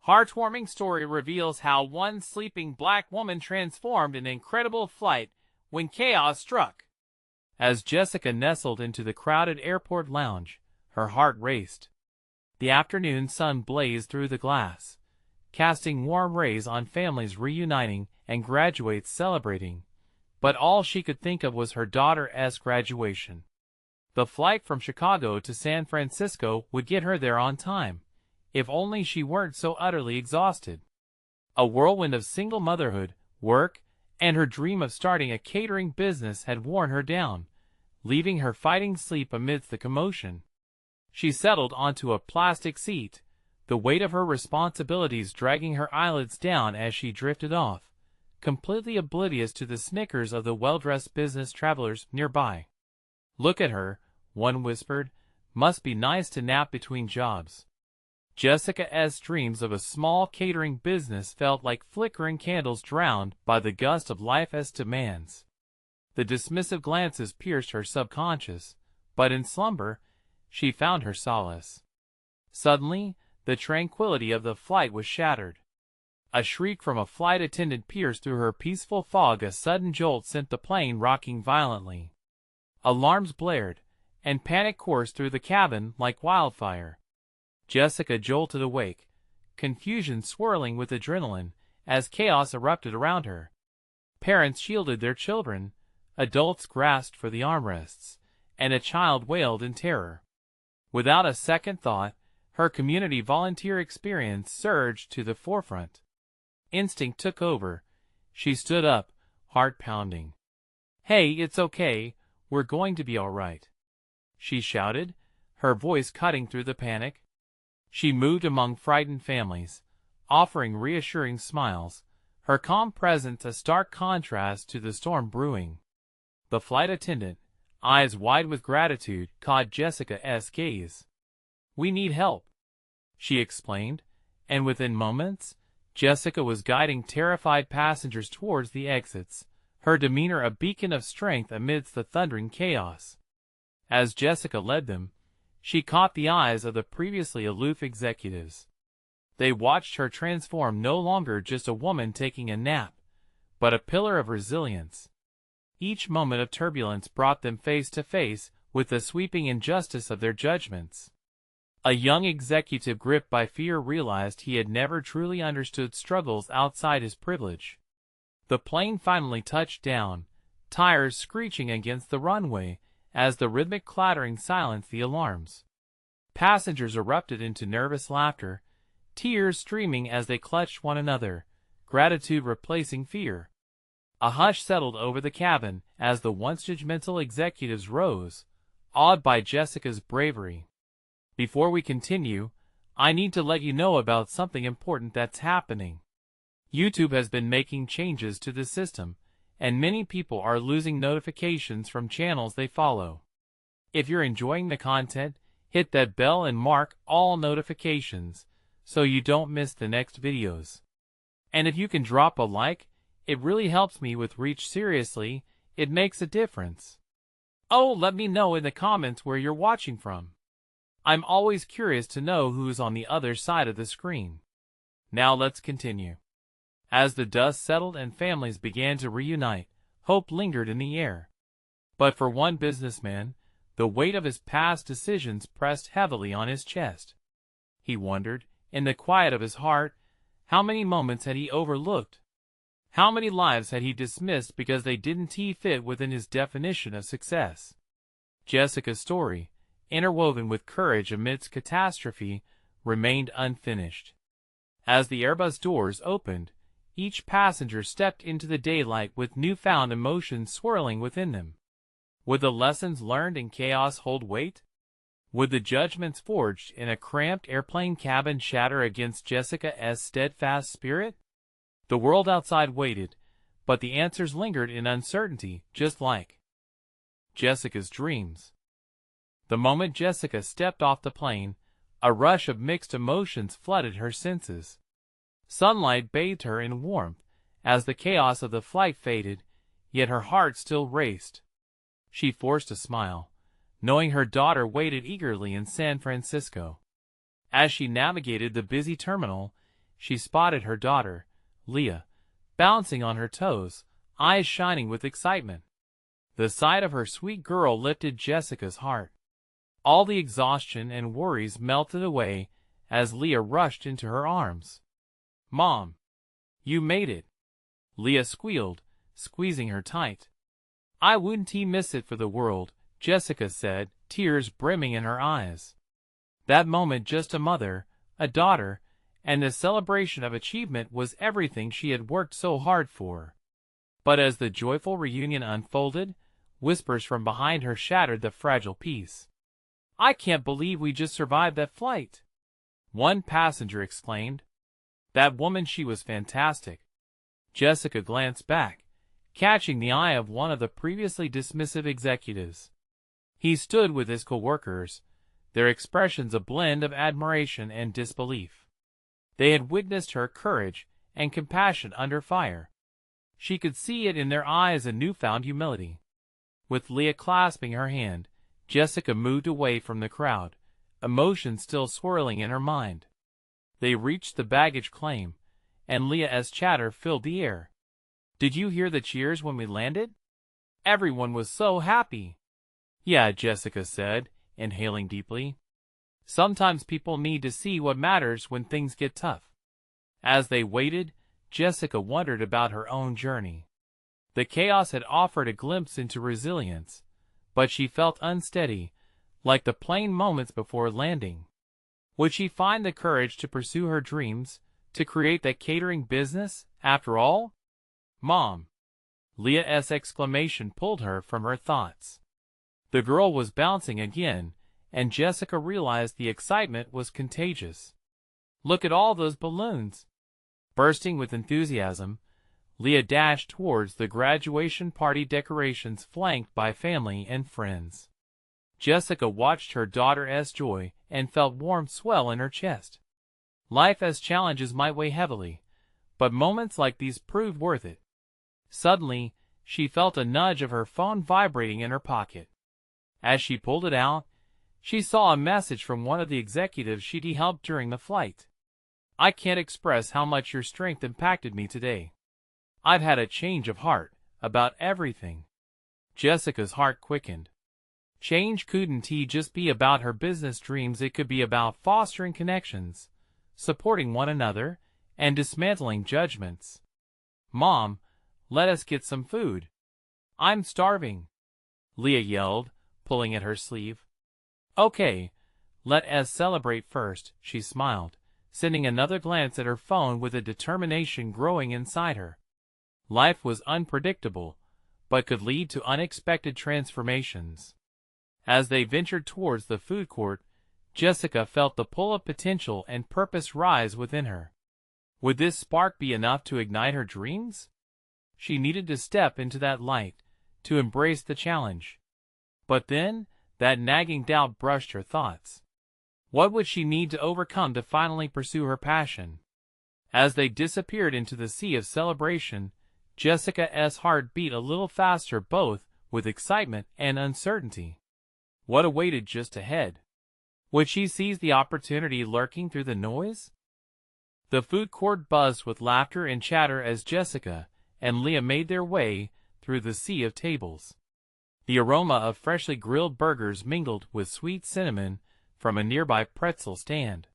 Heartwarming story reveals how one sleeping black woman transformed in incredible flight when chaos struck. As Jessica nestled into the crowded airport lounge, her heart raced. The afternoon sun blazed through the glass, casting warm rays on families reuniting and graduates celebrating. But all she could think of was her daughter's graduation. The flight from Chicago to San Francisco would get her there on time, if only she weren't so utterly exhausted. A whirlwind of single motherhood, work, and her dream of starting a catering business had worn her down, leaving her fighting sleep amidst the commotion. She settled onto a plastic seat, the weight of her responsibilities dragging her eyelids down as she drifted off, completely oblivious to the snickers of the well-dressed business travelers nearby. "Look at her," one whispered. "Must be nice to nap between jobs." Jessica's dreams of a small catering business felt like flickering candles drowned by the gust of life's demands. The dismissive glances pierced her subconscious, but in slumber, she found her solace. Suddenly, the tranquility of the flight was shattered. A shriek from a flight attendant pierced through her peaceful fog. A sudden jolt sent the plane rocking violently. Alarms blared, and panic coursed through the cabin like wildfire. Jessica jolted awake, confusion swirling with adrenaline, as chaos erupted around her. Parents shielded their children, adults grasped for the armrests, and a child wailed in terror. Without a second thought, her community volunteer experience surged to the forefront. Instinct took over. She stood up, heart pounding. "Hey, it's okay, we're going to be all right," she shouted, her voice cutting through the panic. She moved among frightened families, offering reassuring smiles, her calm presence a stark contrast to the storm brewing. The flight attendant, eyes wide with gratitude, caught Jessica's gaze. "We need help," she explained, and within moments, Jessica was guiding terrified passengers towards the exits, her demeanor a beacon of strength amidst the thundering chaos. As Jessica led them, she caught the eyes of the previously aloof executives. They watched her transform, no longer just a woman taking a nap, but a pillar of resilience. Each moment of turbulence brought them face to face with the sweeping injustice of their judgments. A young executive gripped by fear realized he had never truly understood struggles outside his privilege. The plane finally touched down, tires screeching against the runway as the rhythmic clattering silenced the alarms. Passengers erupted into nervous laughter, tears streaming as they clutched one another, gratitude replacing fear. A hush settled over the cabin as the once judgmental executives rose, awed by Jessica's bravery. "Before we continue, I need to let you know about something important that's happening. YouTube has been making changes to the system, and many people are losing notifications from channels they follow. If you're enjoying the content, hit that bell and mark all notifications so you don't miss the next videos. And if you can drop a like, it really helps me with reach. Seriously, it makes a difference. Oh, let me know in the comments where you're watching from. I'm always curious to know who's on the other side of the screen." Now let's continue. As the dust settled and families began to reunite, hope lingered in the air. But for one businessman, the weight of his past decisions pressed heavily on his chest. He wondered, in the quiet of his heart, how many moments had he overlooked? How many lives had he dismissed because they didn't fit within his definition of success? Jessica's story, interwoven with courage amidst catastrophe, remained unfinished. As the Airbus doors opened, each passenger stepped into the daylight with newfound emotions swirling within them. Would the lessons learned in chaos hold weight? Would the judgments forged in a cramped airplane cabin shatter against Jessica's steadfast spirit? The world outside waited, but the answers lingered in uncertainty, just like Jessica's dreams. The moment Jessica stepped off the plane, a rush of mixed emotions flooded her senses. Sunlight bathed her in warmth as the chaos of the flight faded, yet her heart still raced. She forced a smile, knowing her daughter waited eagerly in San Francisco. As she navigated the busy terminal, she spotted her daughter, Leah, bouncing on her toes, eyes shining with excitement. The sight of her sweet girl lifted Jessica's heart. All the exhaustion and worries melted away as Leah rushed into her arms. "Mom, you made it!" Leah squealed, squeezing her tight. "I wouldn't miss it for the world," Jessica said, tears brimming in her eyes. That moment, just a mother, a daughter, and a celebration of achievement, was everything she had worked so hard for. But as the joyful reunion unfolded, whispers from behind her shattered the fragile peace. "I can't believe we just survived that flight," one passenger exclaimed. "That woman, she was fantastic." Jessica glanced back, catching the eye of one of the previously dismissive executives. He stood with his coworkers, their expressions a blend of admiration and disbelief. They had witnessed her courage and compassion under fire. She could see it in their eyes, a newfound humility. With Leah clasping her hand, Jessica moved away from the crowd, emotions still swirling in her mind. They reached the baggage claim, and Leah's chatter filled the air. "Did you hear the cheers when we landed? Everyone was so happy." "Yeah," Jessica said, inhaling deeply. "Sometimes people need to see what matters when things get tough." As they waited, Jessica wondered about her own journey. The chaos had offered a glimpse into resilience, but she felt unsteady, like the plane moments before landing. Would she find the courage to pursue her dreams, to create that catering business, after all? "Mom!" Leah's exclamation pulled her from her thoughts. The girl was bouncing again, and Jessica realized the excitement was contagious. "Look at all those balloons!" Bursting with enthusiasm, Leah dashed towards the graduation party decorations flanked by family and friends. Jessica watched her daughter's joy and felt warmth swell in her chest. Life's challenges might weigh heavily, but moments like these proved worth it. Suddenly, she felt a nudge of her phone vibrating in her pocket. As she pulled it out, she saw a message from one of the executives she'd helped during the flight. "I can't express how much your strength impacted me today. I've had a change of heart about everything." Jessica's heart quickened. Change couldn't just be about her business dreams, it could be about fostering connections, supporting one another, and dismantling judgments. "Mom, let us get some food. I'm starving," Leah yelled, pulling at her sleeve. "Okay, let us celebrate first," she smiled, sending another glance at her phone with a determination growing inside her. Life was unpredictable, but could lead to unexpected transformations. As they ventured towards the food court, Jessica felt the pull of potential and purpose rise within her. Would this spark be enough to ignite her dreams? She needed to step into that light, to embrace the challenge. But then, that nagging doubt brushed her thoughts. What would she need to overcome to finally pursue her passion? As they disappeared into the sea of celebration, Jessica's heart beat a little faster, both with excitement and uncertainty. What awaited just ahead? Would she seize the opportunity lurking through the noise? The food court buzzed with laughter and chatter as Jessica and Leah made their way through the sea of tables. The aroma of freshly grilled burgers mingled with sweet cinnamon from a nearby pretzel stand.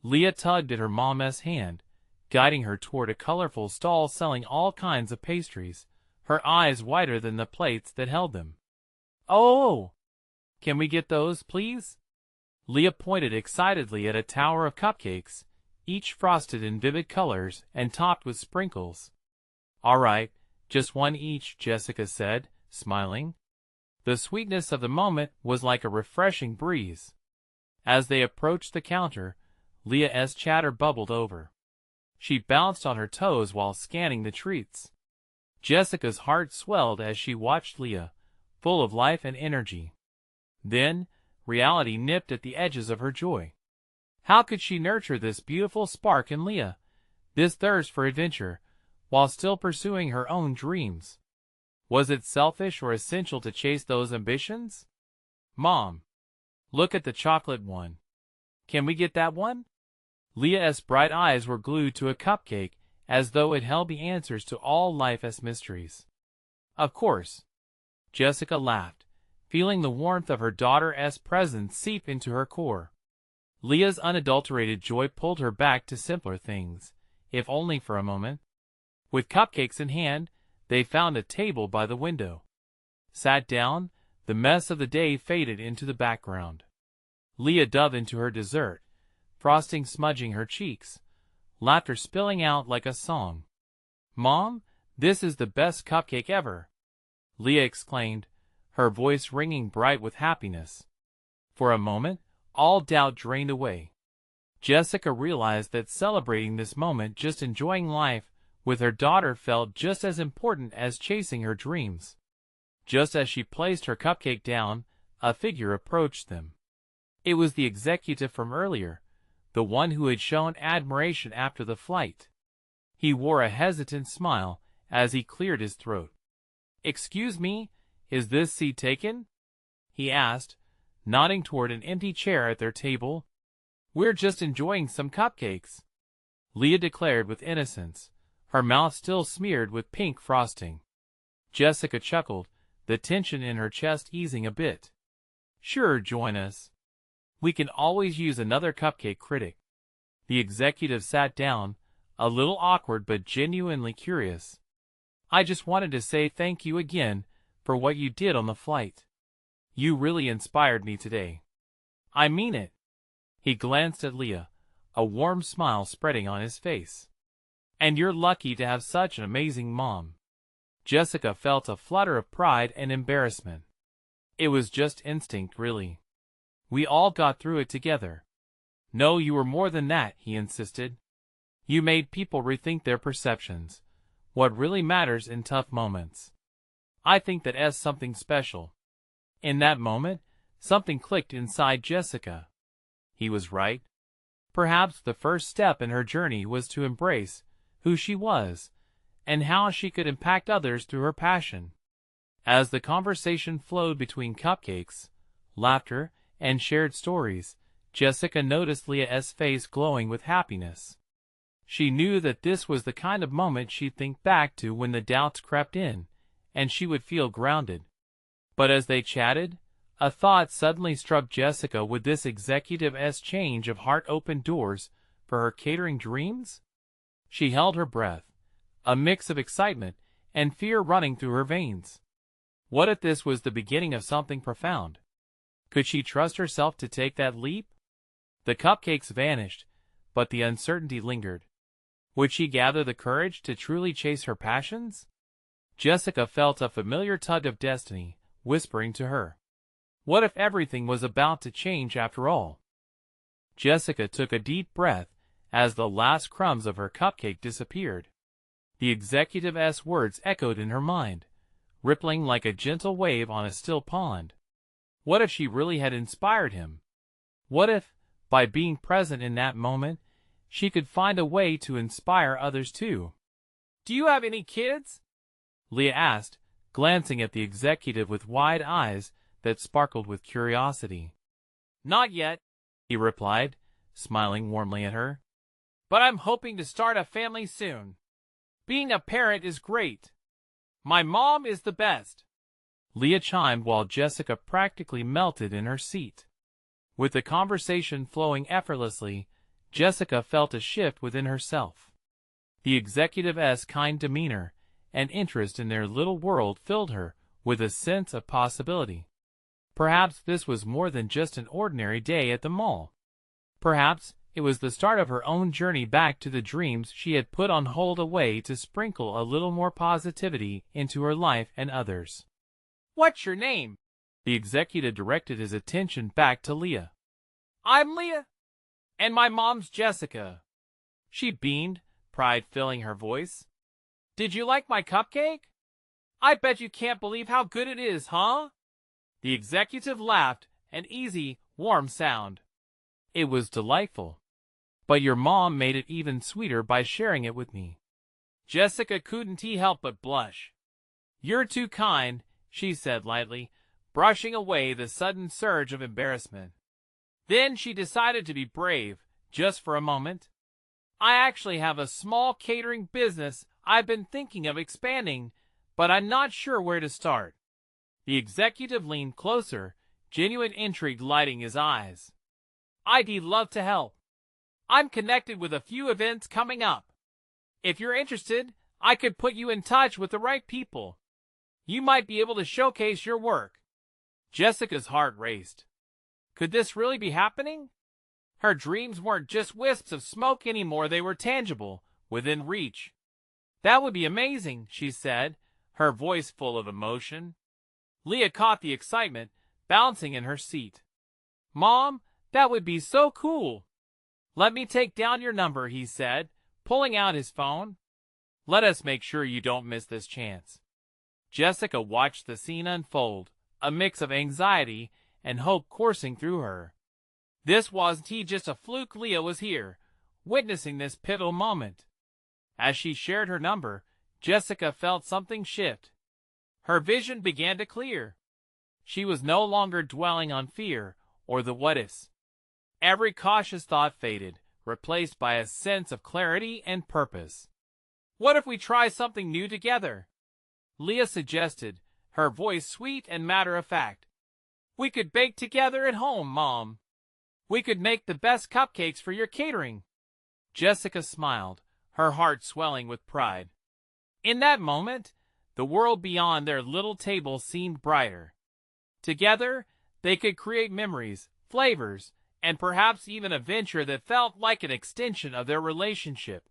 Leah tugged at her mom's hand, guiding her toward a colorful stall selling all kinds of pastries, her eyes wider than the plates that held them. "Oh! Can we get those, please?" Leah pointed excitedly at a tower of cupcakes, each frosted in vivid colors and topped with sprinkles. "All right, just one each," Jessica said, smiling. The sweetness of the moment was like a refreshing breeze. As they approached the counter, Leah's chatter bubbled over. She bounced on her toes while scanning the treats. Jessica's heart swelled as she watched Leah, full of life and energy. Then, reality nipped at the edges of her joy. How could she nurture this beautiful spark in Leah, this thirst for adventure, while still pursuing her own dreams? Was it selfish or essential to chase those ambitions? "Mom, look at the chocolate one. Can we get that one?" Leah's bright eyes were glued to a cupcake as though it held the answers to all life's mysteries. Of course. Jessica laughed, feeling the warmth of her daughter's presence seep into her core. Leah's unadulterated joy pulled her back to simpler things, if only for a moment. With cupcakes in hand, they found a table by the window. Sat down, the mess of the day faded into the background. Leah dove into her dessert, frosting smudging her cheeks, laughter spilling out like a song. "Mom, this is the best cupcake ever!" Leah exclaimed, her voice ringing bright with happiness. For a moment, all doubt drained away. Jessica realized that celebrating this moment, just enjoying life with her daughter, felt just as important as chasing her dreams. Just as she placed her cupcake down, a figure approached them. It was the executive from earlier, the one who had shown admiration after the flight. He wore a hesitant smile as he cleared his throat. "Excuse me, is this seat taken?" he asked, nodding toward an empty chair at their table. "We're just enjoying some cupcakes," Leah declared with innocence, her mouth still smeared with pink frosting. Jessica chuckled, the tension in her chest easing a bit. "Sure, join us. We can always use another cupcake critic." The executive sat down, a little awkward but genuinely curious. "I just wanted to say thank you again for what you did on the flight. You really inspired me today. I mean it." He glanced at Leah, a warm smile spreading on his face. "And you're lucky to have such an amazing mom." Jessica felt a flutter of pride and embarrassment. It was just instinct, really. "We all got through it together." "No, you were more than that," he insisted. "You made people rethink their perceptions, what really matters in tough moments. I think that's something special." In that moment, something clicked inside Jessica. He was right. Perhaps the first step in her journey was to embrace who she was and how she could impact others through her passion. As the conversation flowed between cupcakes, laughter, and shared stories, Jessica noticed Leah's face glowing with happiness. She knew that this was the kind of moment she'd think back to when the doubts crept in, and she would feel grounded. But as they chatted, a thought suddenly struck Jessica. Would this executive's change of heart open doors for her catering dreams? She held her breath, a mix of excitement and fear running through her veins. What if this was the beginning of something profound? Could she trust herself to take that leap? The cupcakes vanished, but the uncertainty lingered. Would she gather the courage to truly chase her passions? Jessica felt a familiar tug of destiny, whispering to her. What if everything was about to change after all? Jessica took a deep breath as the last crumbs of her cupcake disappeared. The executive's words echoed in her mind, rippling like a gentle wave on a still pond. What if she really had inspired him? What if, by being present in that moment, she could find a way to inspire others too? "Do you have any kids?" Leah asked, glancing at the executive with wide eyes that sparkled with curiosity. "Not yet," he replied, smiling warmly at her. "But I'm hoping to start a family soon. Being a parent is great. My mom is the best." Leah chimed while Jessica practically melted in her seat. With the conversation flowing effortlessly, Jessica felt a shift within herself. The executive's kind demeanor and interest in their little world filled her with a sense of possibility. Perhaps this was more than just an ordinary day at the mall. Perhaps it was the start of her own journey back to the dreams she had put on hold, a way to sprinkle a little more positivity into her life and others. "What's your name?" The executive directed his attention back to Leah. "I'm Leah, and my mom's Jessica." She beamed, pride filling her voice. "Did you like my cupcake? I bet you can't believe how good it is, huh?" The executive laughed, an easy, warm sound. "It was delightful. But your mom made it even sweeter by sharing it with me." Jessica couldn't help but blush. "You're too kind," she said lightly, brushing away the sudden surge of embarrassment. Then she decided to be brave, just for a moment? I actually have a small catering business I've been thinking of expanding, but I'm not sure where to start." The executive leaned closer, genuine intrigue lighting his eyes. "I'd love to help. I'm connected with a few events coming up. If you're interested, I could put you in touch with the right people. You might be able to showcase your work." Jessica's heart raced. Could this really be happening? Her dreams weren't just wisps of smoke anymore, they were tangible, within reach. "That would be amazing," she said, her voice full of emotion. Leah caught the excitement, bouncing in her seat. "Mom, that would be so cool." "Let me take down your number," he said, pulling out his phone. "Let us make sure you don't miss this chance." Jessica watched the scene unfold, a mix of anxiety and hope coursing through her. This wasn't just a fluke. Leah was here, witnessing this pivotal moment. As she shared her number, Jessica felt something shift. Her vision began to clear. She was no longer dwelling on fear or the what-ifs. Every cautious thought faded, replaced by a sense of clarity and purpose. "What if we try something new together?" Leah suggested, her voice sweet and matter-of-fact. "We could bake together at home, Mom. We could make the best cupcakes for your catering." Jessica smiled, her heart swelling with pride. In that moment, the world beyond their little table seemed brighter. Together, they could create memories, flavors, and perhaps even a venture that felt like an extension of their relationship.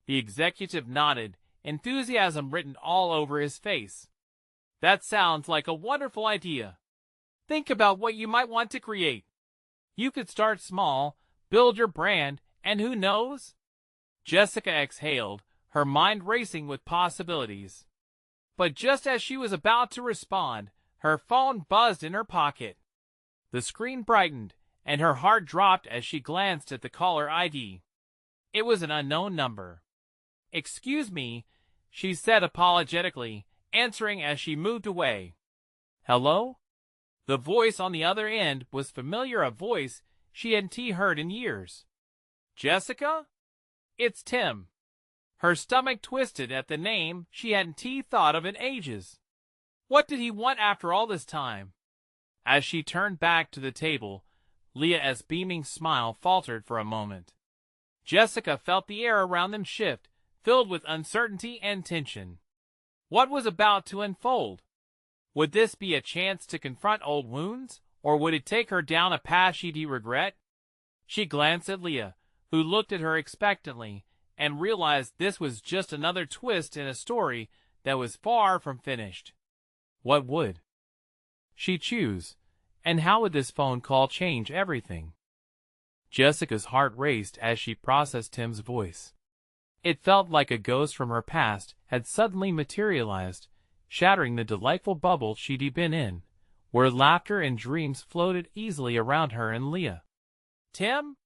The executive nodded, enthusiasm written all over his face. "That sounds like a wonderful idea. Think about what you might want to create. You could start small, build your brand, and who knows?" Jessica exhaled, her mind racing with possibilities. But just as she was about to respond, her phone buzzed in her pocket. The screen brightened, and her heart dropped as she glanced at the caller ID. It was an unknown number. "Excuse me," she said apologetically, answering as she moved away. "Hello?" The voice on the other end was familiar, a voice she hadn't heard in years. "Jessica? It's Tim." Her stomach twisted at the name she hadn't thought of in ages. What did he want after all this time? As she turned back to the table, Leah's beaming smile faltered for a moment. Jessica felt the air around them shift, filled with uncertainty and tension. What was about to unfold? Would this be a chance to confront old wounds, or would it take her down a path she'd regret? She glanced at Leah, who looked at her expectantly, and realized this was just another twist in a story that was far from finished. What would she choose, and how would this phone call change everything? Jessica's heart raced as she processed Tim's voice. It felt like a ghost from her past had suddenly materialized, shattering the delightful bubble she'd been in, where laughter and dreams floated easily around her and Leah. "Tim?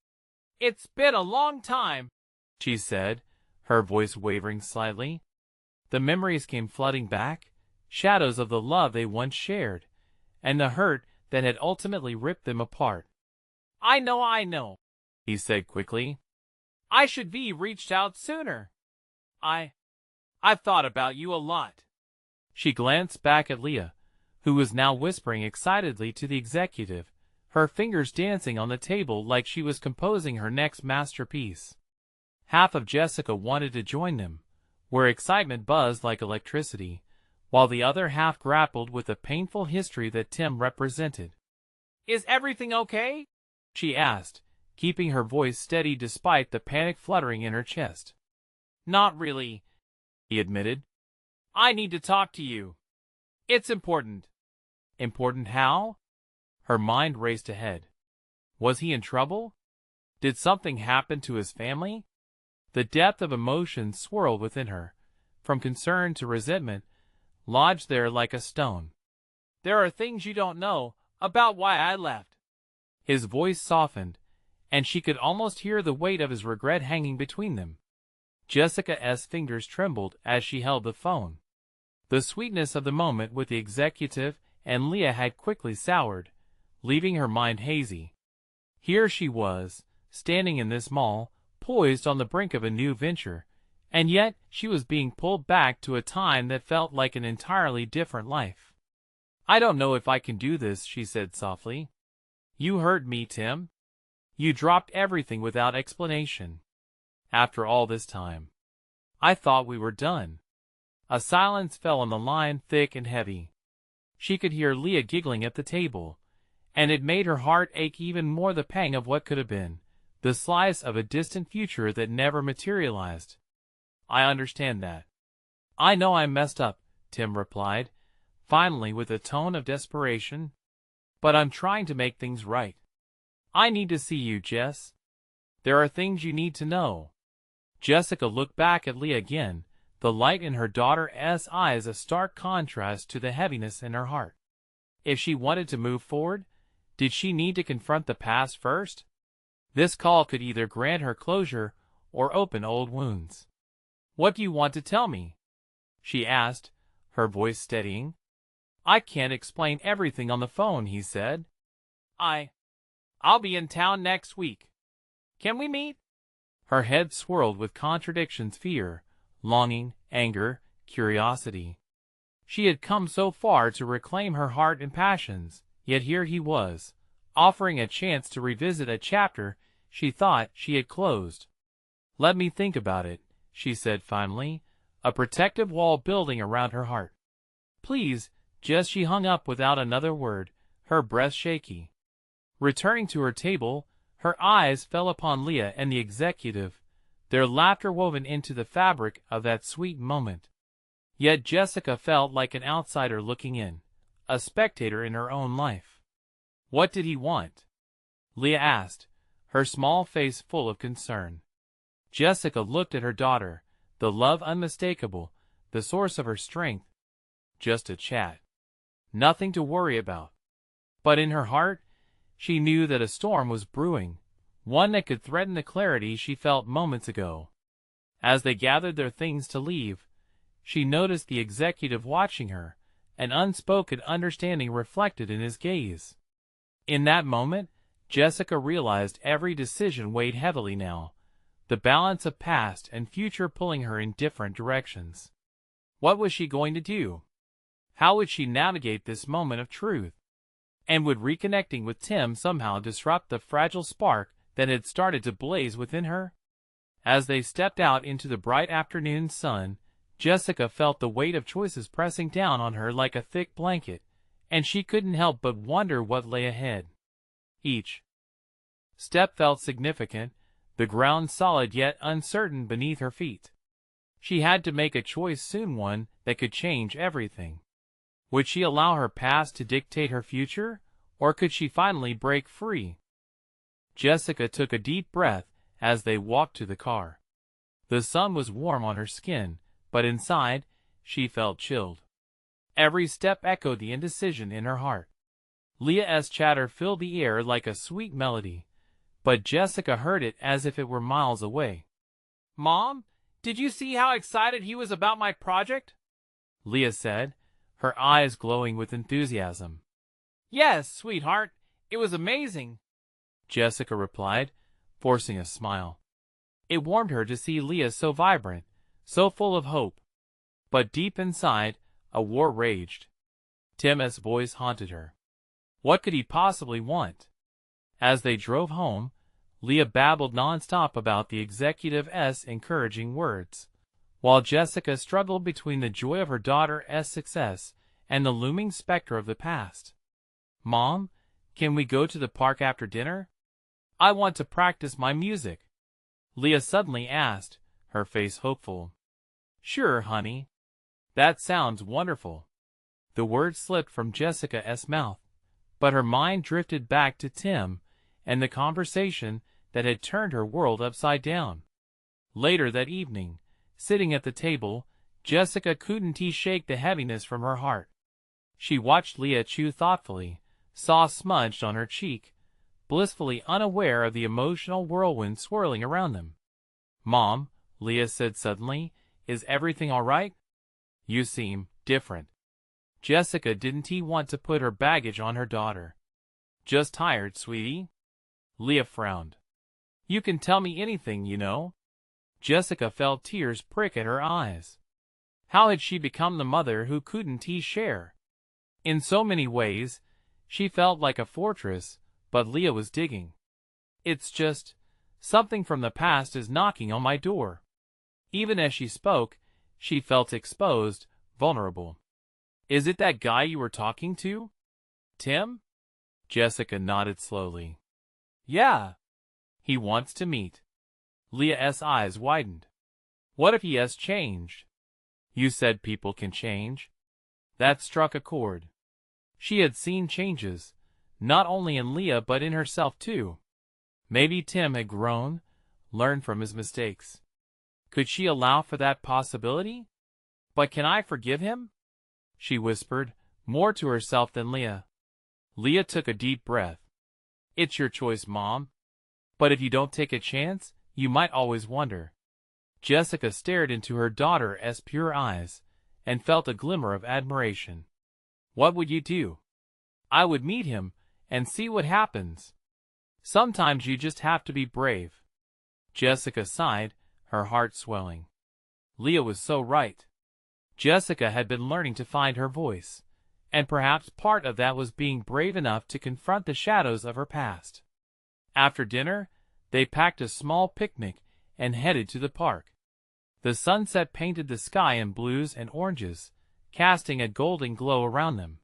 It's been a long time," she said, her voice wavering slightly. The memories came flooding back, shadows of the love they once shared, and the hurt that had ultimately ripped them apart. I know, he said quickly. "I should be reached out sooner. I've thought about you a lot." She glanced back at Leah, who was now whispering excitedly to the executive, her fingers dancing on the table like she was composing her next masterpiece. Half of Jessica wanted to join them, where excitement buzzed like electricity, while the other half grappled with the painful history that Tim represented. "Is everything okay?" she asked, keeping her voice steady despite the panic fluttering in her chest. "Not really," he admitted. "I need to talk to you. It's important." "Important how?" Her mind raced ahead. Was he in trouble? Did something happen to his family? The depth of emotion swirled within her, from concern to resentment, lodged there like a stone. "There are things you don't know about why I left." His voice softened, and she could almost hear the weight of his regret hanging between them. Jessica's fingers trembled as she held the phone. The sweetness of the moment with the executive and Leah had quickly soured, leaving her mind hazy. Here she was, standing in this mall, poised on the brink of a new venture, and yet she was being pulled back to a time that felt like an entirely different life. "I don't know if I can do this," she said softly. "You hurt me, Tim. You dropped everything without explanation. After all this time. I thought we were done." A silence fell on the line, thick and heavy. She could hear Leah giggling at the table, and it made her heart ache even more, the pang of what could have been, the slice of a distant future that never materialized. "I understand that. I know I messed up," Tim replied, finally with a tone of desperation. "But I'm trying to make things right. I need to see you, Jess. There are things you need to know." Jessica looked back at Leah again, the light in her daughter's eyes a stark contrast to the heaviness in her heart. If she wanted to move forward, did she need to confront the past first? This call could either grant her closure or open old wounds. "What do you want to tell me?" she asked, her voice steadying. "I can't explain everything on the phone," he said. I'll be in town next week. Can we meet?" Her head swirled with contradictions: fear, longing, anger, curiosity. She had come so far to reclaim her heart and passions, yet here he was, offering a chance to revisit a chapter she thought she had closed. "Let me think about it," she said finally, a protective wall building around her heart. "Please," just she hung up without another word, her breath shaky. Returning to her table, her eyes fell upon Leah and the executive, their laughter woven into the fabric of that sweet moment. Yet Jessica felt like an outsider looking in, a spectator in her own life. "What did he want?" Leah asked, her small face full of concern. Jessica looked at her daughter, the love unmistakable, the source of her strength. "Just a chat. Nothing to worry about." But in her heart, she knew that a storm was brewing, one that could threaten the clarity she felt moments ago. As they gathered their things to leave, she noticed the executive watching her, an unspoken understanding reflected in his gaze. In that moment, Jessica realized every decision weighed heavily now, the balance of past and future pulling her in different directions. What was she going to do? How would she navigate this moment of truth? And would reconnecting with Tim somehow disrupt the fragile spark that had started to blaze within her? As they stepped out into the bright afternoon sun, Jessica felt the weight of choices pressing down on her like a thick blanket, and she couldn't help but wonder what lay ahead. Each step felt significant, the ground solid yet uncertain beneath her feet. She had to make a choice soon, one that could change everything. Would she allow her past to dictate her future, or could she finally break free? Jessica took a deep breath as they walked to the car. The sun was warm on her skin, but inside, she felt chilled. Every step echoed the indecision in her heart. Leah's chatter filled the air like a sweet melody, but Jessica heard it as if it were miles away. "Mom, did you see how excited he was about my project?" Leah said, her eyes glowing with enthusiasm. "Yes, sweetheart, it was amazing," Jessica replied, forcing a smile. It warmed her to see Leah so vibrant, so full of hope. But deep inside, a war raged. Tim's voice haunted her. What could he possibly want? As they drove home, Leah babbled nonstop about the executive's encouraging words, while Jessica struggled between the joy of her daughter's success and the looming specter of the past. "Mom, can we go to the park after dinner? I want to practice my music," Leah suddenly asked, her face hopeful. "Sure, honey. That sounds wonderful." The words slipped from Jessica's mouth, but her mind drifted back to Tim and the conversation that had turned her world upside down. Later that evening, sitting at the table, Jessica couldn't shake the heaviness from her heart. She watched Leah chew thoughtfully, saw smudged on her cheek, blissfully unaware of the emotional whirlwind swirling around them. "Mom," Leah said suddenly, "is everything all right? You seem different." Jessica didn't want to put her baggage on her daughter. "Just tired, sweetie." Leah frowned. You can tell me anything, you know. Jessica felt tears prick at her eyes. How had she become the mother who couldn't share? In so many ways, she felt like a fortress, but Leah was digging. It's just, something from the past is knocking on my door. Even as she spoke, she felt exposed, vulnerable. Is it that guy you were talking to? Tim? Jessica nodded slowly. Yeah. He wants to meet. Leah's eyes widened. What if he has changed? You said people can change. That struck a chord. She had seen changes, not only in Leah but in herself too. Maybe Tim had grown, learned from his mistakes. Could she allow for that possibility? But can I forgive him? She whispered, more to herself than Leah. Leah took a deep breath. It's your choice, Mom. But if you don't take a chance, you might always wonder. Jessica stared into her daughter's pure eyes and felt a glimmer of admiration. What would you do? I would meet him and see what happens. Sometimes you just have to be brave. Jessica sighed, her heart swelling. Leah was so right. Jessica had been learning to find her voice, and perhaps part of that was being brave enough to confront the shadows of her past. After dinner, they packed a small picnic and headed to the park. The sunset painted the sky in blues and oranges, casting a golden glow around them.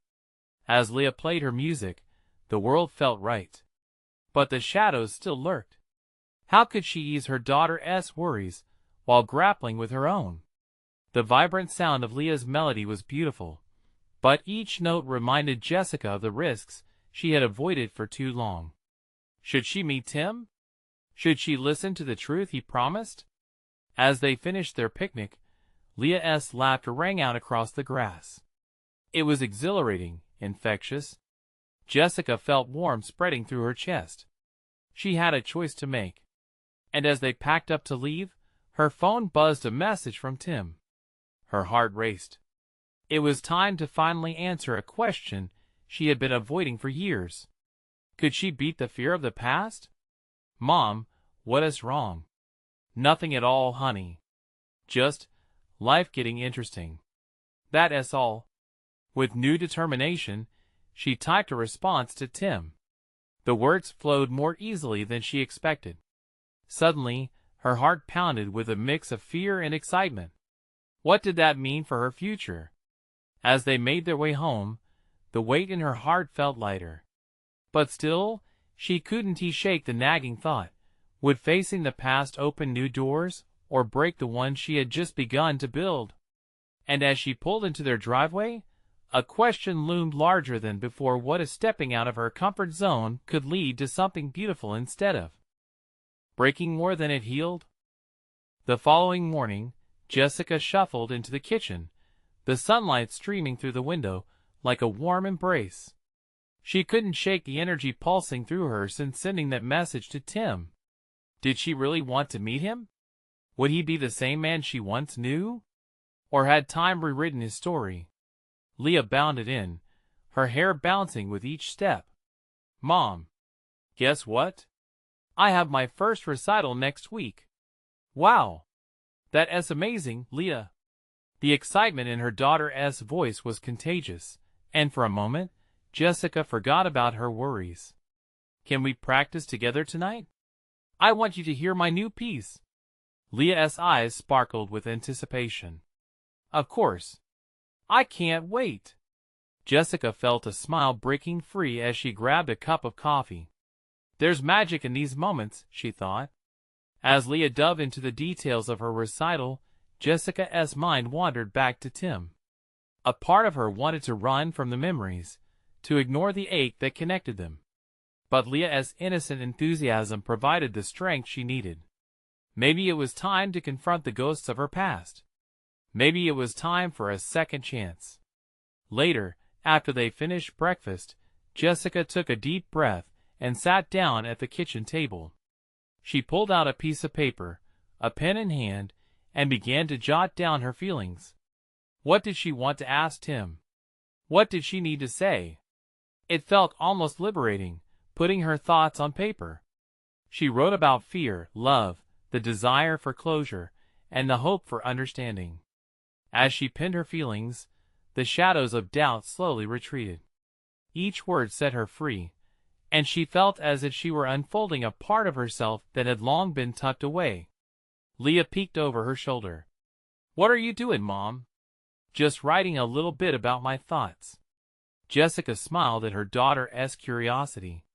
As Leah played her music, the world felt right. But the shadows still lurked. How could she ease her daughter's worries while grappling with her own? The vibrant sound of Leah's melody was beautiful, but each note reminded Jessica of the risks she had avoided for too long. Should she meet Tim? Should she listen to the truth he promised? As they finished their picnic, Leah's laughter rang out across the grass. It was exhilarating, infectious. Jessica felt warmth spreading through her chest. She had a choice to make. And as they packed up to leave, her phone buzzed a message from Tim. Her heart raced. It was time to finally answer a question she had been avoiding for years. Could she beat the fear of the past? Mom, what is wrong? Nothing at all, honey. Just life getting interesting. That's all. With new determination, she typed a response to Tim. The words flowed more easily than she expected. Suddenly, her heart pounded with a mix of fear and excitement. What did that mean for her future? As they made their way home, the weight in her heart felt lighter. But still, she couldn't shake the nagging thought. Would facing the past open new doors, or break the ones she had just begun to build? And as she pulled into their driveway, a question loomed larger than before: what if stepping out of her comfort zone could lead to something beautiful instead of breaking more than it healed? The following morning, Jessica shuffled into the kitchen, the sunlight streaming through the window like a warm embrace. She couldn't shake the energy pulsing through her since sending that message to Tim. Did she really want to meet him? Would he be the same man she once knew? Or had time rewritten his story? Leah bounded in, her hair bouncing with each step. Mom, guess what? I have my first recital next week. Wow! That's amazing, Leah. The excitement in her daughter's voice was contagious, and for a moment, Jessica forgot about her worries. Can we practice together tonight? I want you to hear my new piece. Leah's eyes sparkled with anticipation. Of course. I can't wait. Jessica felt a smile breaking free as she grabbed a cup of coffee. There's magic in these moments, she thought. As Leah dove into the details of her recital, Jessica's mind wandered back to Tim. A part of her wanted to run from the memories, to ignore the ache that connected them. But Leah's innocent enthusiasm provided the strength she needed. Maybe it was time to confront the ghosts of her past. Maybe it was time for a second chance. Later, after they finished breakfast, Jessica took a deep breath and sat down at the kitchen table. She pulled out a piece of paper, a pen in hand, and began to jot down her feelings. What did she want to ask Tim? What did she need to say? It felt almost liberating, putting her thoughts on paper. She wrote about fear, love, the desire for closure, and the hope for understanding. As she penned her feelings, the shadows of doubt slowly retreated. Each word set her free, and she felt as if she were unfolding a part of herself that had long been tucked away. Leah peeked over her shoulder. "What are you doing, Mom?" "Just writing a little bit about my thoughts." Jessica smiled at her daughter's curiosity.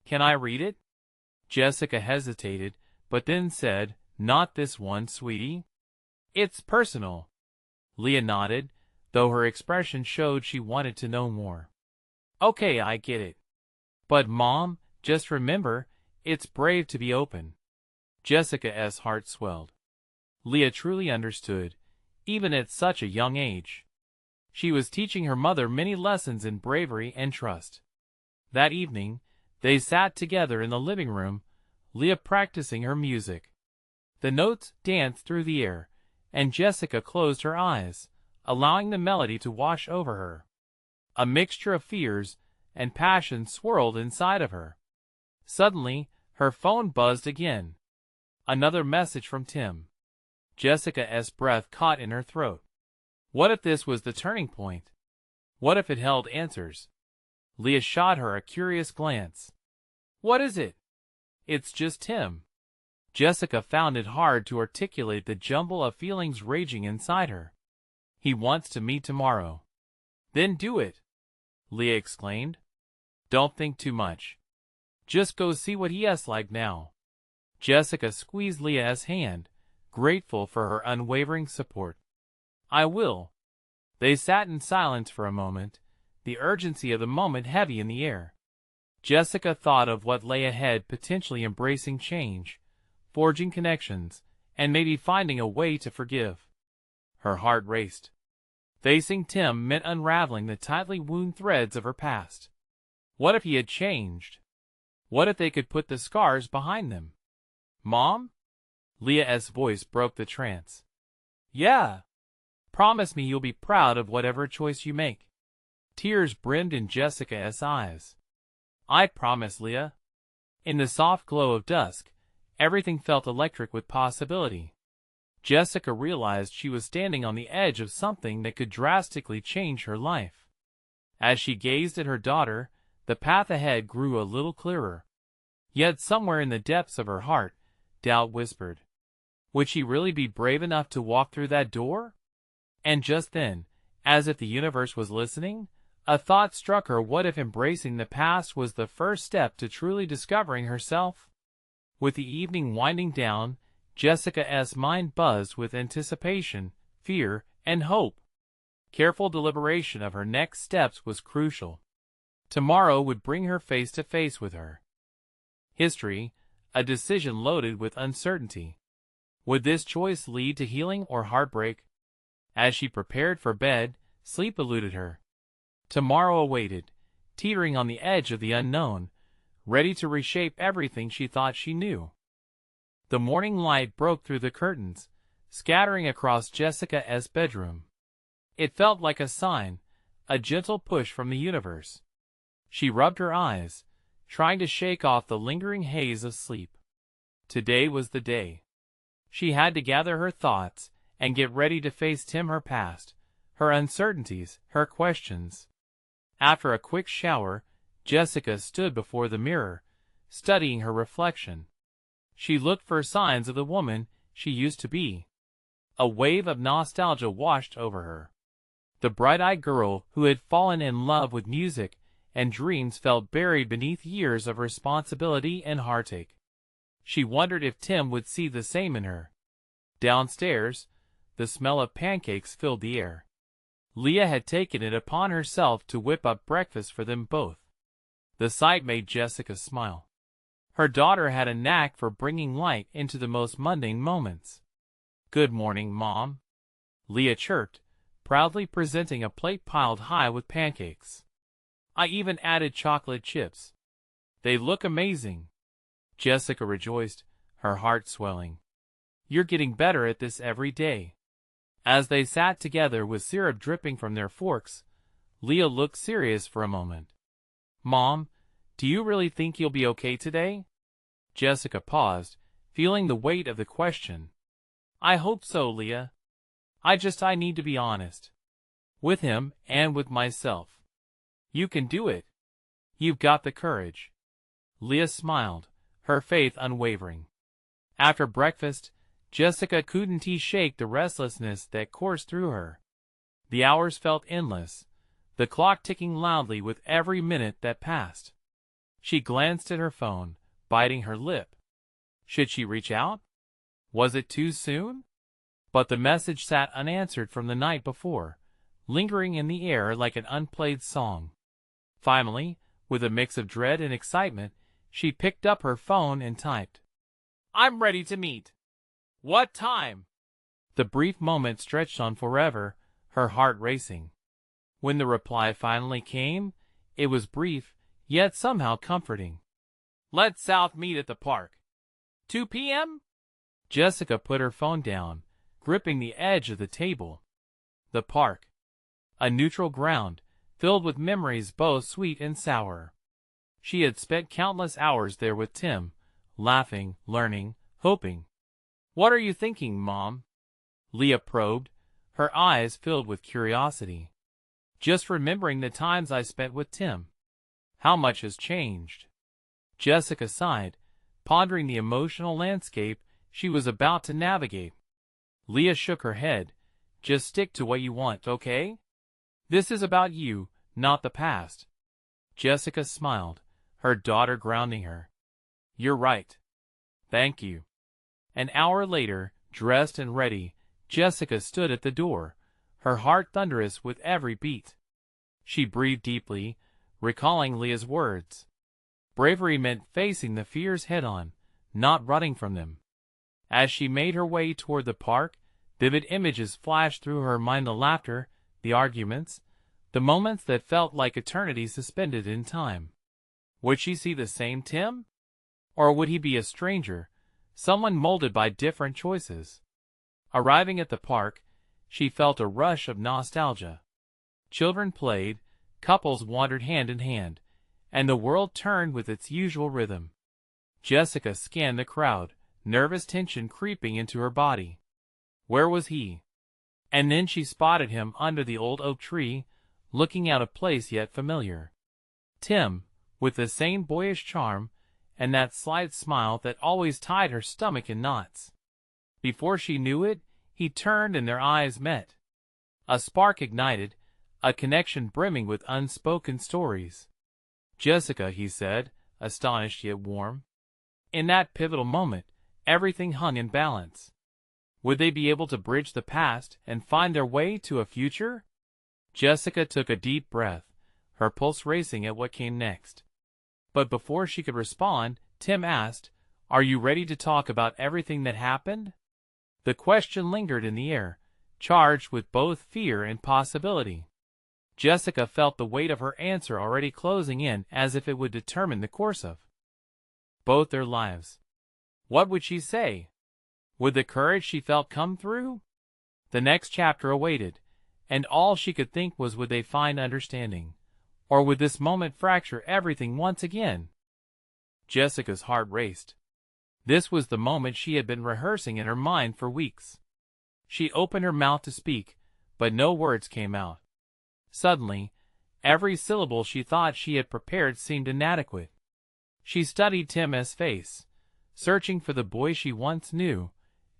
"Can I read it?" Jessica hesitated, but then said, "Not this one, sweetie. It's personal." Leah nodded, though her expression showed she wanted to know more. "Okay, I get it. But Mom, just remember, it's brave to be open." Jessica's heart swelled. Leah truly understood, even at such a young age. She was teaching her mother many lessons in bravery and trust. That evening, they sat together in the living room, Leah practicing her music. The notes danced through the air, and Jessica closed her eyes, allowing the melody to wash over her. A mixture of fears and passion swirled inside of her. Suddenly, her phone buzzed again. Another message from Tim. Jessica's breath caught in her throat. What if this was the turning point? What if it held answers? Leah shot her a curious glance. "What is it?" "It's just Tim." Jessica found it hard to articulate the jumble of feelings raging inside her. "He wants to meet tomorrow." "Then do it," Leah exclaimed. "Don't think too much. Just go see what he's like now." Jessica squeezed Leah's hand, grateful for her unwavering support. "I will." They sat in silence for a moment, the urgency of the moment heavy in the air. Jessica thought of what lay ahead, potentially embracing change, forging connections, and maybe finding a way to forgive. Her heart raced. Facing Tim meant unraveling the tightly wound threads of her past. What if he had changed? What if they could put the scars behind them? "Mom?" Leah's voice broke the trance. "Yeah. Promise me you'll be proud of whatever choice you make." Tears brimmed in Jessica's eyes. "I promise, Leah." In the soft glow of dusk, everything felt electric with possibility. Jessica realized she was standing on the edge of something that could drastically change her life. As she gazed at her daughter, the path ahead grew a little clearer. Yet somewhere in the depths of her heart, doubt whispered. Would she really be brave enough to walk through that door? And just then, as if the universe was listening, a thought struck her. What if embracing the past was the first step to truly discovering herself? With the evening winding down, Jessica's mind buzzed with anticipation, fear, and hope. Careful deliberation of her next steps was crucial. Tomorrow would bring her face to face with her history, a decision loaded with uncertainty. Would this choice lead to healing or heartbreak? As she prepared for bed, sleep eluded her. Tomorrow awaited, teetering on the edge of the unknown, ready to reshape everything she thought she knew. The morning light broke through the curtains, scattering across Jessica's bedroom. It felt like a sign, a gentle push from the universe. She rubbed her eyes, trying to shake off the lingering haze of sleep. Today was the day. She had to gather her thoughts and get ready to face Tim, her past, her uncertainties, her questions. After a quick shower, Jessica stood before the mirror, studying her reflection. She looked for signs of the woman she used to be. A wave of nostalgia washed over her. The bright-eyed girl who had fallen in love with music and dreams felt buried beneath years of responsibility and heartache. She wondered if Tim would see the same in her. Downstairs, the smell of pancakes filled the air. Leah had taken it upon herself to whip up breakfast for them both. The sight made Jessica smile. Her daughter had a knack for bringing light into the most mundane moments. "Good morning, Mom," Leah chirped, proudly presenting a plate piled high with pancakes. "I even added chocolate chips. They look amazing." Jessica rejoiced, her heart swelling. "You're getting better at this every day." As they sat together with syrup dripping from their forks, Leah looked serious for a moment. "Mom, do you really think you'll be okay today?" Jessica paused, feeling the weight of the question. I hope so, Leah. I need to be honest. With him and with myself. You can do it. You've got the courage. Leah smiled, her faith unwavering. After breakfast, Jessica couldn't shake the restlessness that coursed through her. The hours felt endless, the clock ticking loudly with every minute that passed. She glanced at her phone, biting her lip. Should she reach out? Was it too soon? But the message sat unanswered from the night before, lingering in the air like an unplayed song. Finally, with a mix of dread and excitement, she picked up her phone and typed, I'm ready to meet. What time? The brief moment stretched on forever, her heart racing. When the reply finally came, it was brief, yet somehow comforting. Let's South meet at the park. 2 p.m.? Jessica put her phone down, gripping the edge of the table. The park. A neutral ground, filled with memories both sweet and sour. She had spent countless hours there with Tim, laughing, learning, hoping. What are you thinking, Mom? Leah probed, her eyes filled with curiosity. Just remembering the times I spent with Tim. How much has changed? Jessica sighed, pondering the emotional landscape she was about to navigate. Leah shook her head. Just stick to what you want, okay? This is about you, not the past. Jessica smiled, her daughter grounding her. You're right. Thank you. An hour later, dressed and ready, Jessica stood at the door, her heart thunderous with every beat. She breathed deeply, recalling Leah's words. Bravery meant facing the fears head-on, not running from them. As she made her way toward the park, vivid images flashed through her mind, the laughter, the arguments, the moments that felt like eternity suspended in time. Would she see the same Tim? Or would he be a stranger, someone molded by different choices? Arriving at the park, she felt a rush of nostalgia. Children played, couples wandered hand in hand, and the world turned with its usual rhythm. Jessica scanned the crowd, nervous tension creeping into her body. Where was he? And then she spotted him under the old oak tree, looking out of place yet familiar. Tim, with the same boyish charm, and that slight smile that always tied her stomach in knots. Before she knew it, he turned and their eyes met. A spark ignited, a connection brimming with unspoken stories. Jessica, he said, astonished yet warm. In that pivotal moment, everything hung in balance. Would they be able to bridge the past and find their way to a future? Jessica took a deep breath, her pulse racing at what came next. But before she could respond, Tim asked, Are you ready to talk about everything that happened? The question lingered in the air, charged with both fear and possibility. Jessica felt the weight of her answer already closing in, as if it would determine the course of both their lives. What would she say? Would the courage she felt come through? The next chapter awaited, and all she could think was, would they find understanding? Or would this moment fracture everything once again? Jessica's heart raced. This was the moment she had been rehearsing in her mind for weeks. She opened her mouth to speak, but no words came out. Suddenly, every syllable she thought she had prepared seemed inadequate. She studied Tim's face, searching for the boy she once knew,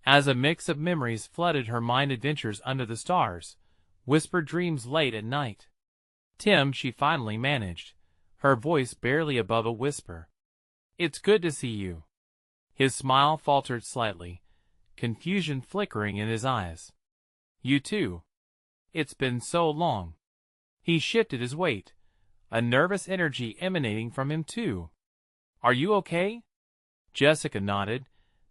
as a mix of memories flooded her mind: adventures under the stars, whispered dreams late at night. Tim, she finally managed, her voice barely above a whisper. It's good to see you. His smile faltered slightly, confusion flickering in his eyes. You too. It's been so long. He shifted his weight, a nervous energy emanating from him too. Are you okay? Jessica nodded,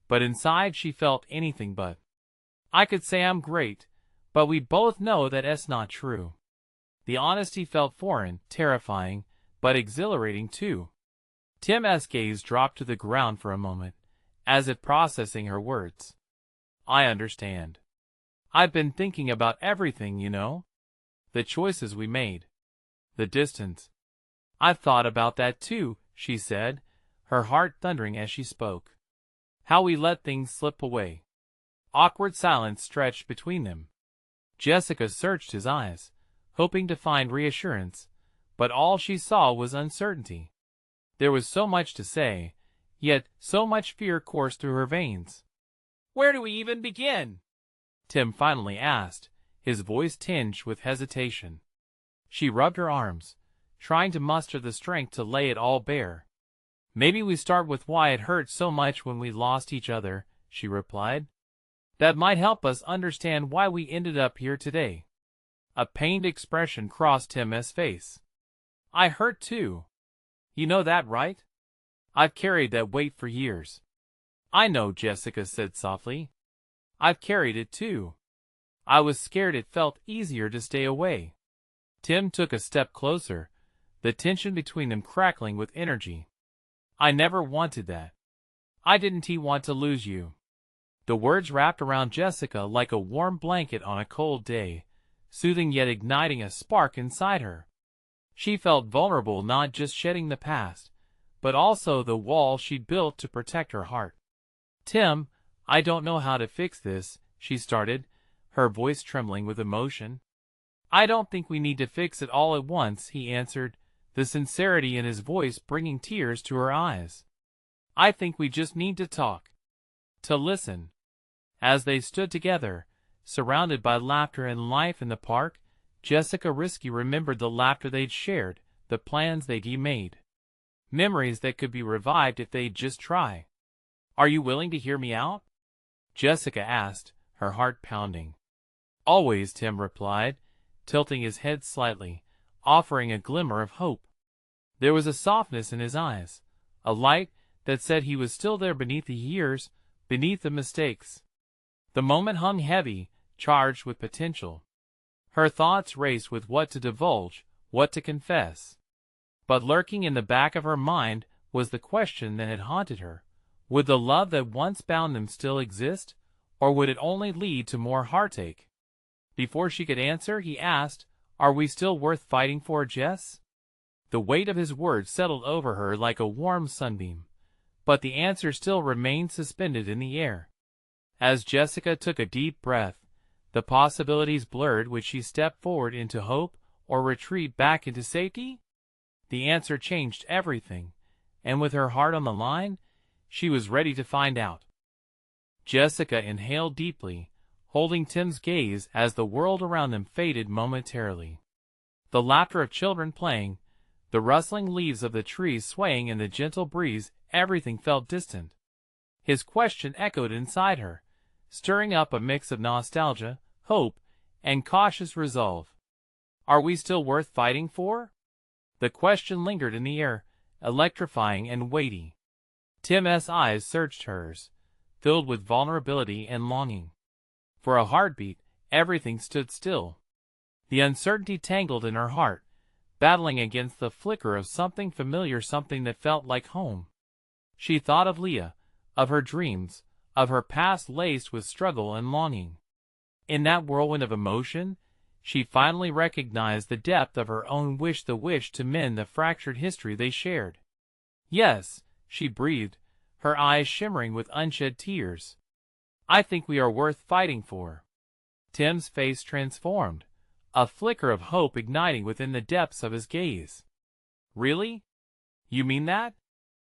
but inside she felt anything but. I could say I'm great, but we both know that it's not true. The honesty felt foreign, terrifying, but exhilarating too. Tim's gaze dropped to the ground for a moment, as if processing her words. I understand. I've been thinking about everything, you know. The choices we made. The distance. I've thought about that too, she said, her heart thundering as she spoke. How we let things slip away. Awkward silence stretched between them. Jessica searched his eyes, hoping to find reassurance, but all she saw was uncertainty. There was so much to say, yet so much fear coursed through her veins. "Where do we even begin?" Tim finally asked, his voice tinged with hesitation. She rubbed her arms, trying to muster the strength to lay it all bare. "Maybe we start with why it hurt so much when we lost each other," she replied. "That might help us understand why we ended up here today." A pained expression crossed Tim's face. "I hurt too. You know that, right? I've carried that weight for years." "I know," Jessica said softly. "I've carried it too. I was scared it felt easier to stay away." Tim took a step closer, the tension between them crackling with energy. "I never wanted that. I didn't want to lose you." The words wrapped around Jessica like a warm blanket on a cold day, soothing yet igniting a spark inside her. She felt vulnerable, not just shedding the past, but also the wall she'd built to protect her heart. "Tim, I don't know how to fix this," she started, her voice trembling with emotion. "I don't think we need to fix it all at once," he answered, the sincerity in his voice bringing tears to her eyes. "I think we just need to talk. To listen." As they stood together, surrounded by laughter and life in the park, Jessica Risky remembered the laughter they'd shared, the plans they'd made. Memories that could be revived if they'd just try. "Are you willing to hear me out?" Jessica asked, her heart pounding. "Always," Tim replied, tilting his head slightly, offering a glimmer of hope. There was a softness in his eyes, a light that said he was still there beneath the years, beneath the mistakes. The moment hung heavy, charged with potential. Her thoughts raced with what to divulge, what to confess. But lurking in the back of her mind was the question that had haunted her. Would the love that once bound them still exist, or would it only lead to more heartache? Before she could answer, he asked, "Are we still worth fighting for, Jess?" The weight of his words settled over her like a warm sunbeam, but the answer still remained suspended in the air. As Jessica took a deep breath, the possibilities blurred. Would she step forward into hope, or retreat back into safety? The answer changed everything, and with her heart on the line, she was ready to find out. Jessica inhaled deeply, holding Tim's gaze as the world around them faded momentarily. The laughter of children playing, the rustling leaves of the trees swaying in the gentle breeze, everything felt distant. His question echoed inside her, stirring up a mix of nostalgia, hope, and cautious resolve. "Are we still worth fighting for?" The question lingered in the air, electrifying and weighty. Tim's eyes searched hers, filled with vulnerability and longing. For a heartbeat, everything stood still. The uncertainty tangled in her heart, battling against the flicker of something familiar, something that felt like home. She thought of Leah, of her dreams, of her past laced with struggle and longing. In that whirlwind of emotion, she finally recognized the depth of her own wish, the wish to mend the fractured history they shared. "Yes," she breathed, her eyes shimmering with unshed tears. "I think we are worth fighting for." Tim's face transformed, a flicker of hope igniting within the depths of his gaze. "Really? You mean that?"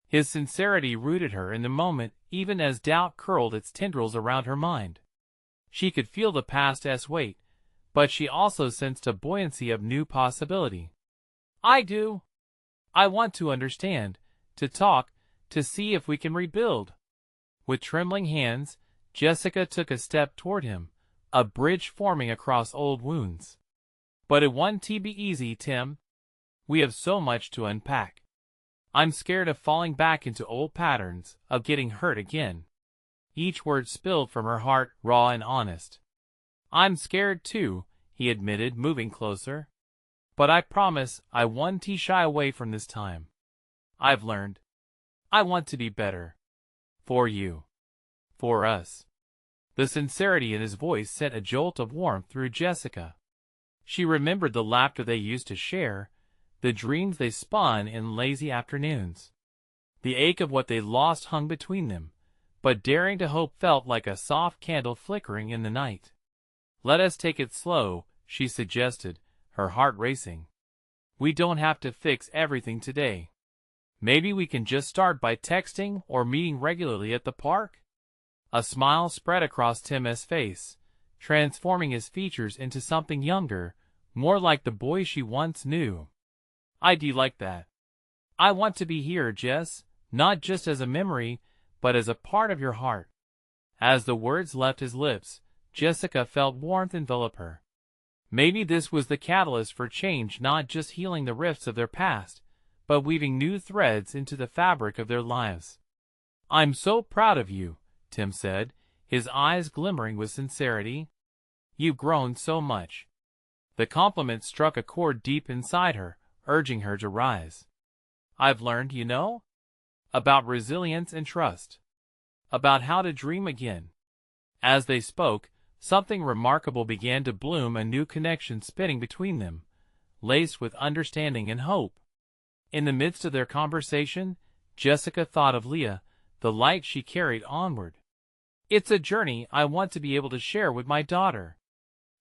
His sincerity rooted her in the moment, even as doubt curled its tendrils around her mind. She could feel the past's weight, but she also sensed a buoyancy of new possibility. "I do. I want to understand, to talk, to see if we can rebuild." With trembling hands, Jessica took a step toward him, a bridge forming across old wounds. "But it won't be easy, Tim. We have so much to unpack. I'm scared of falling back into old patterns, of getting hurt again." Each word spilled from her heart, raw and honest. "I'm scared too," he admitted, moving closer. "But I promise I won't shy away from this time. I've learned. I want to be better. For you. For us." The sincerity in his voice sent a jolt of warmth through Jessica. She remembered the laughter they used to share, the dreams they spun in lazy afternoons. The ache of what they lost hung between them, but daring to hope felt like a soft candle flickering in the night. "Let us take it slow," she suggested, her heart racing. "We don't have to fix everything today. Maybe we can just start by texting or meeting regularly at the park?" A smile spread across Tim's face, transforming his features into something younger, more like the boy she once knew. "I'd like that. I want to be here, Jess, not just as a memory, but as a part of your heart." As the words left his lips, Jessica felt warmth envelop her. Maybe this was the catalyst for change, not just healing the rifts of their past, but weaving new threads into the fabric of their lives. "I'm so proud of you," Tim said, his eyes glimmering with sincerity. "You've grown so much." The compliment struck a chord deep inside her, urging her to rise. "I've learned, about resilience and trust. About how to dream again." As they spoke, something remarkable began to bloom, a new connection spinning between them, laced with understanding and hope. In the midst of their conversation, Jessica thought of Leah, the light she carried onward. "It's a journey I want to be able to share with my daughter.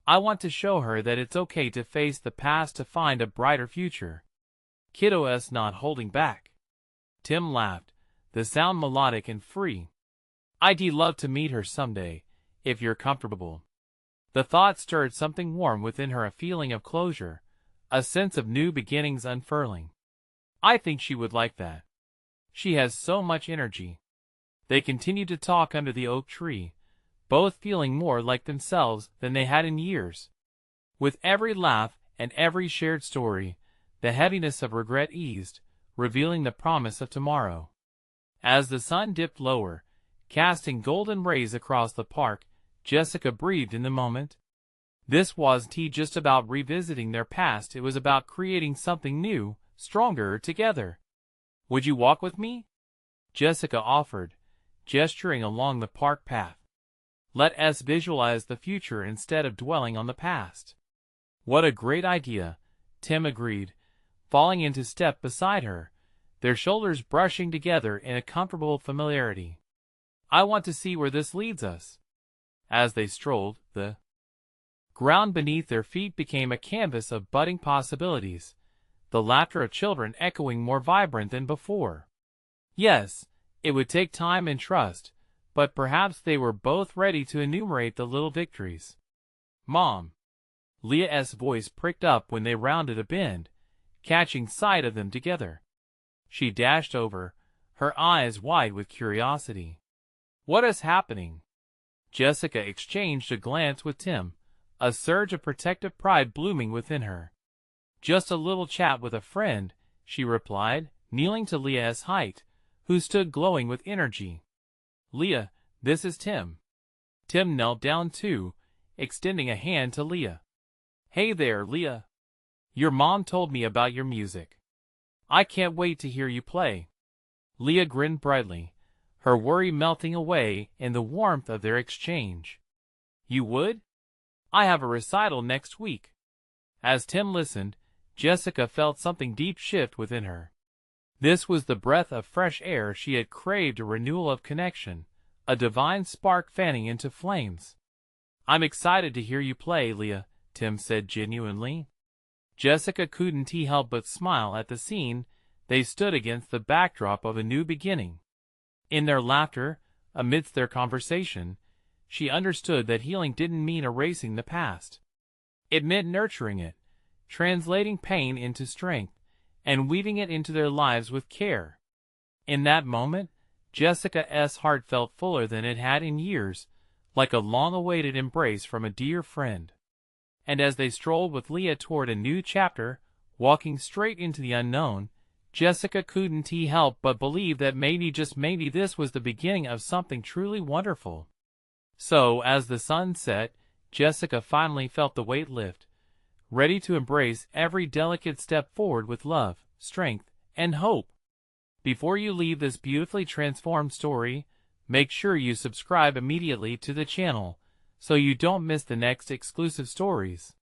I want to show her that it's okay to face the past to find a brighter future. Kiddos not holding back." Tim laughed, the sound melodic and free. "I'd love to meet her someday, if you're comfortable." The thought stirred something warm within her, a feeling of closure, a sense of new beginnings unfurling. "I think she would like that. She has so much energy." They continued to talk under the oak tree, both feeling more like themselves than they had in years. With every laugh and every shared story, the heaviness of regret eased, revealing the promise of tomorrow. As the sun dipped lower, casting golden rays across the park, Jessica breathed in the moment. This wasn't just about revisiting their past, it was about creating something new, stronger together. "Would you walk with me?" Jessica offered, gesturing along the park path. "Let us visualize the future instead of dwelling on the past." "What a great idea," Tim agreed, falling into step beside her, their shoulders brushing together in a comfortable familiarity. "I want to see where this leads us." As they strolled, the ground beneath their feet became a canvas of budding possibilities, the laughter of children echoing more vibrant than before. Yes, it would take time and trust, but perhaps they were both ready to enumerate the little victories. "Mom!" Leah's voice pricked up when they rounded a bend, catching sight of them together. She dashed over, her eyes wide with curiosity. "What is happening?" Jessica exchanged a glance with Tim, a surge of protective pride blooming within her. "Just a little chat with a friend," she replied, kneeling to Leah's height, who stood glowing with energy. "Leah, this is Tim." Tim knelt down too, extending a hand to Leah. "Hey there, Leah. Your mom told me about your music. I can't wait to hear you play." Leah grinned brightly, her worry melting away in the warmth of their exchange. "You would? I have a recital next week." As Tim listened, Jessica felt something deep shift within her. This was the breath of fresh air she had craved, a renewal of connection, a divine spark fanning into flames. "I'm excited to hear you play, Leah," Tim said genuinely. Jessica couldn't help but smile at the scene. They stood against the backdrop of a new beginning. In their laughter, amidst their conversation, she understood that healing didn't mean erasing the past. It meant nurturing it, translating pain into strength, and weaving it into their lives with care. In that moment, Jessica's heart felt fuller than it had in years, like a long-awaited embrace from a dear friend. And as they strolled with Leah toward a new chapter, walking straight into the unknown, Jessica couldn't help but believe that maybe, just maybe, this was the beginning of something truly wonderful. So, as the sun set, Jessica finally felt the weight lift, ready to embrace every delicate step forward with love, strength, and hope. Before you leave this beautifully transformed story, make sure you subscribe immediately to the channel, so you don't miss the next exclusive stories.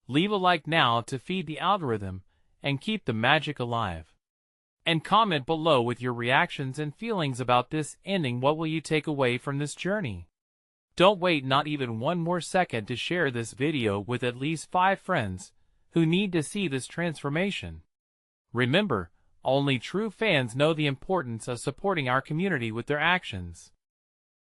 Leave a like now to feed the algorithm, and keep the magic alive. And comment below with your reactions and feelings about this ending. What will you take away from this journey? Don't wait not even one more second to share this video with at least 5 friends who need to see this transformation. Remember, only true fans know the importance of supporting our community with their actions.